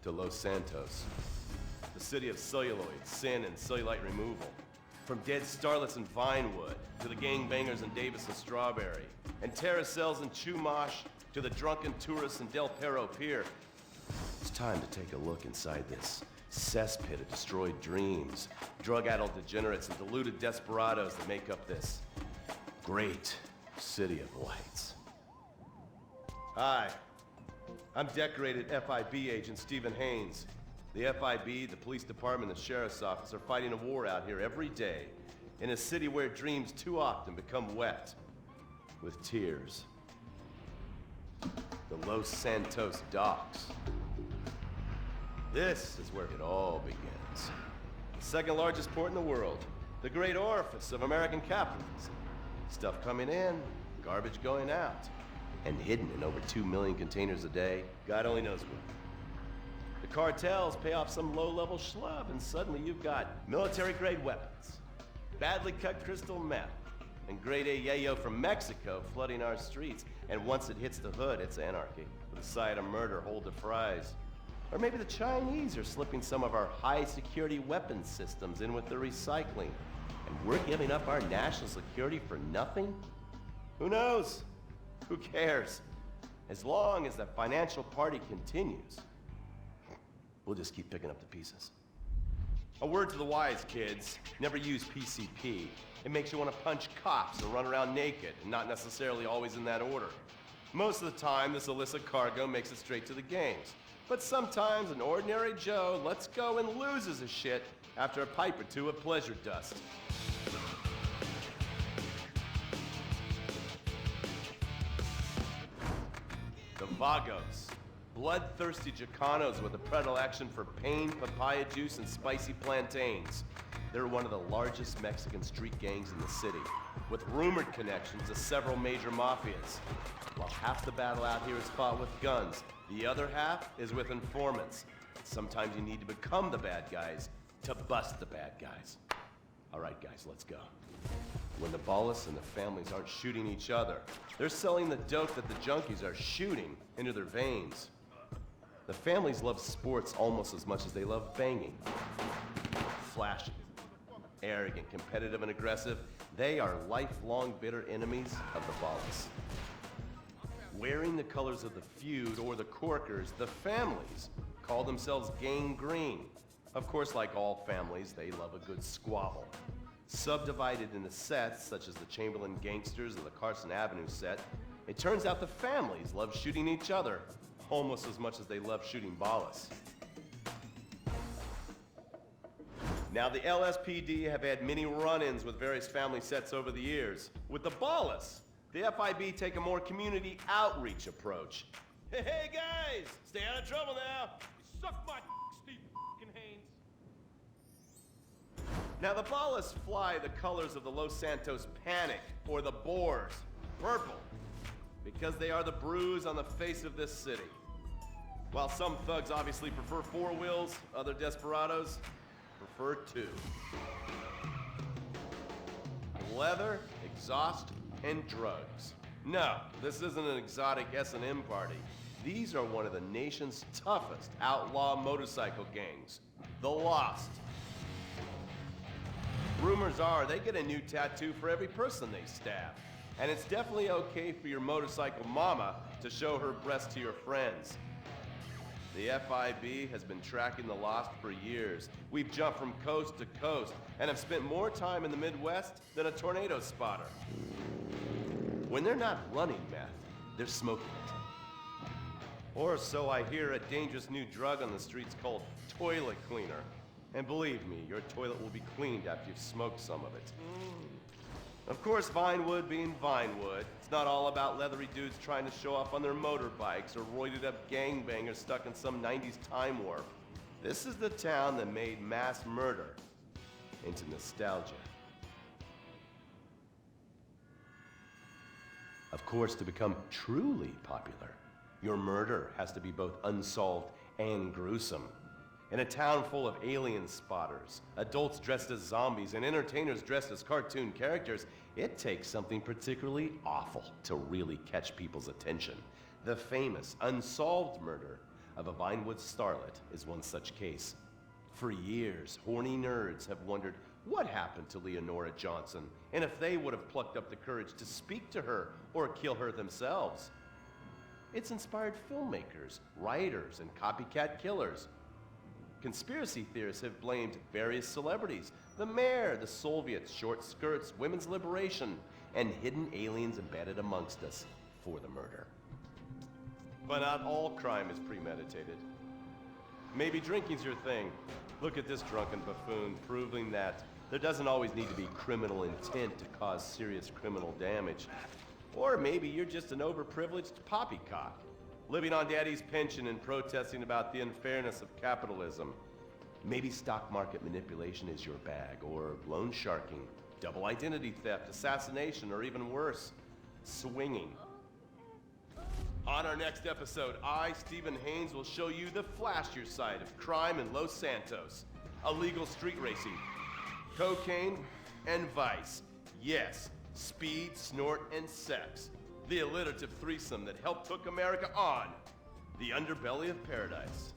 to Los Santos, the city of celluloid, sin, and cellulite removal. From dead starlets in Vinewood, to the gangbangers in Davis and Strawberry, and terracels in Chumash, to the drunken tourists in Del Perro Pier. It's time to take a look inside this cesspit of destroyed dreams, drug-addled degenerates, and deluded desperados that make up this great city of lights. Hi, I'm decorated FIB agent Stephen Haynes. The FIB, the police department, and the sheriff's office are fighting a war out here every day in a city where dreams too often become wet with tears. The Los Santos docks. This is where it all begins. The second largest port in the world, the great orifice of American capitalism. Stuff coming in, garbage going out, and hidden in over 2 million containers a day, God only knows where. The cartels pay off some low-level schlub, and suddenly you've got military-grade weapons, badly cut crystal meth, and grade A yayo from Mexico flooding our streets. And once it hits the hood, it's anarchy, with a side of murder, hold the fries. Or maybe the Chinese are slipping some of our high-security weapons systems in with the recycling, and we're giving up our national security for nothing? Who knows? Who cares? As long as the financial party continues, we'll just keep picking up the pieces. A word to the wise, kids. Never use PCP. It makes you want to punch cops and run around naked, and not necessarily always in that order. Most of the time, this illicit cargo makes it straight to the gangs. But sometimes an ordinary Joe lets go and loses his shit after a pipe or two of pleasure dust. The Vagos. Bloodthirsty Chicanos with a predilection for pain, papaya juice, and spicy plantains. They're one of the largest Mexican street gangs in the city, with rumored connections to several major mafias. While half the battle out here is fought with guns, the other half is with informants. Sometimes you need to become the bad guys to bust the bad guys. All right, guys, let's go. When the ballas and the families aren't shooting each other, they're selling the dope that the junkies are shooting into their veins. The families love sports almost as much as they love banging. Flashy, arrogant, competitive, and aggressive, they are lifelong bitter enemies of the ballas. Wearing the colors of the feud or the corkers, the families call themselves Gang Green. Of course, like all families, they love a good squabble. Subdivided into sets, such as the Chamberlain Gangsters or the Carson Avenue set, it turns out the families love shooting each other almost as much as they love shooting ballas. Now, the LSPD have had many run-ins with various family sets over the years. With the ballas, the FIB take a more community outreach approach. Hey guys, stay out of trouble now. Suck my Steve Haynes. Now, the ballas fly the colors of the Los Santos Panic, or the Boers, purple, because they are the bruise on the face of this city. While some thugs obviously prefer 4 wheels, other desperados prefer 2. Leather, exhaust, and drugs. No, this isn't an exotic S&M party. These are one of the nation's toughest outlaw motorcycle gangs, the Lost. Rumors are they get a new tattoo for every person they stab. And it's definitely okay for your motorcycle mama to show her breast to your friends. The FIB has been tracking the Lost for years. We've jumped from coast to coast and have spent more time in the Midwest than a tornado spotter. When they're not running meth, they're smoking it. Or so I hear, a dangerous new drug on the streets called toilet cleaner. And believe me, your toilet will be cleaned after you've smoked some of it. Of course, Vinewood being Vinewood, it's not all about leathery dudes trying to show off on their motorbikes or roided up gangbangers stuck in some 90s time warp. This is the town that made mass murder into nostalgia. Of course, to become truly popular, your murder has to be both unsolved and gruesome. In a town full of alien spotters, adults dressed as zombies, and entertainers dressed as cartoon characters, it takes something particularly awful to really catch people's attention. The famous, unsolved murder of a Vinewood starlet is one such case. For years, horny nerds have wondered what happened to Leonora Johnson, and if they would have plucked up the courage to speak to her or kill her themselves. It's inspired filmmakers, writers, and copycat killers. Conspiracy theorists have blamed various celebrities, the mayor, the Soviets, short skirts, women's liberation, and hidden aliens embedded amongst us for the murder. But not all crime is premeditated. Maybe drinking's your thing. Look at this drunken buffoon, proving that there doesn't always need to be criminal intent to cause serious criminal damage. Or maybe you're just an overprivileged poppycock, living on daddy's pension and protesting about the unfairness of capitalism. Maybe stock market manipulation is your bag, or loan sharking, double identity theft, assassination, or even worse, swinging. On our next episode, I, Stephen Haynes, will show you the flashier side of crime in Los Santos. Illegal street racing, cocaine, and vice. Yes, speed, snort, and sex. The alliterative threesome that helped hook America on the underbelly of paradise.